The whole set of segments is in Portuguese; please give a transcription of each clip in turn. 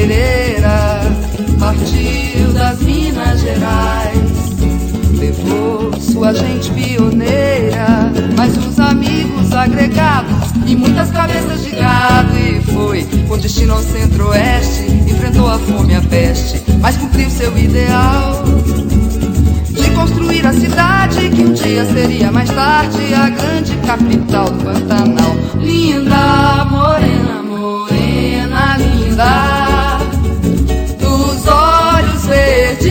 Pereira partiu das Minas Gerais, levou sua gente pioneira, mais uns amigos agregados e muitas cabeças de gado. E foi com destino ao centro-oeste, enfrentou a fome e a peste, mas cumpriu seu ideal de construir a cidade que um dia seria mais tarde a grande capital do Pantanal. Linda, morena, morena, linda, dos olhos verdes,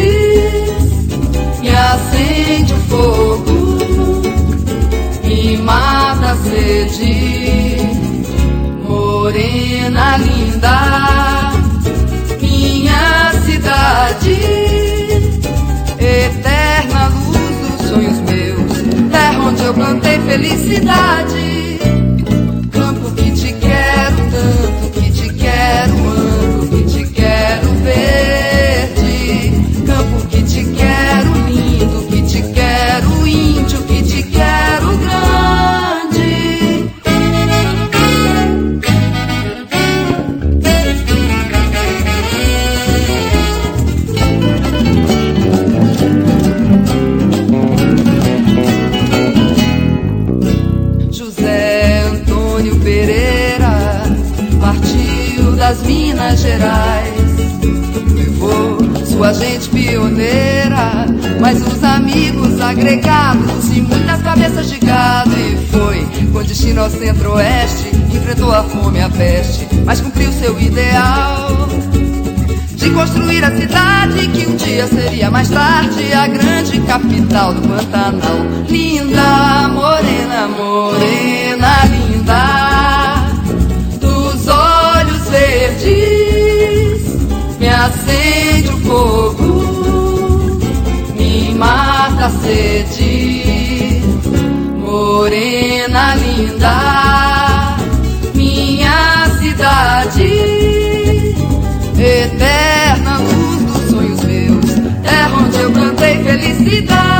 me acende o fogo, me mata a sede. Morena, linda, minha cidade, eterna luz dos sonhos meus, terra onde eu plantei felicidade. Campo que te quero tanto, que te quero amplo, que te quero verde. Campo que te quero lindo, que te quero índio, que te quero grande. Pereira partiu das Minas Gerais, levou sua gente pioneira, mais uns amigos agregados e muitas cabeças de gado. E foi com destino ao centro-oeste, enfrentou a fome e a peste, mas cumpriu seu ideal de construir a cidade que um dia seria mais tarde a grande capital do Pantanal. Linda, morena, morena, linda, dos olhos verdes, me acende o fogo, me mata a sede. Morena, linda, minha cidade, eterna luz dos sonhos meus, terra onde eu plantei felicidade.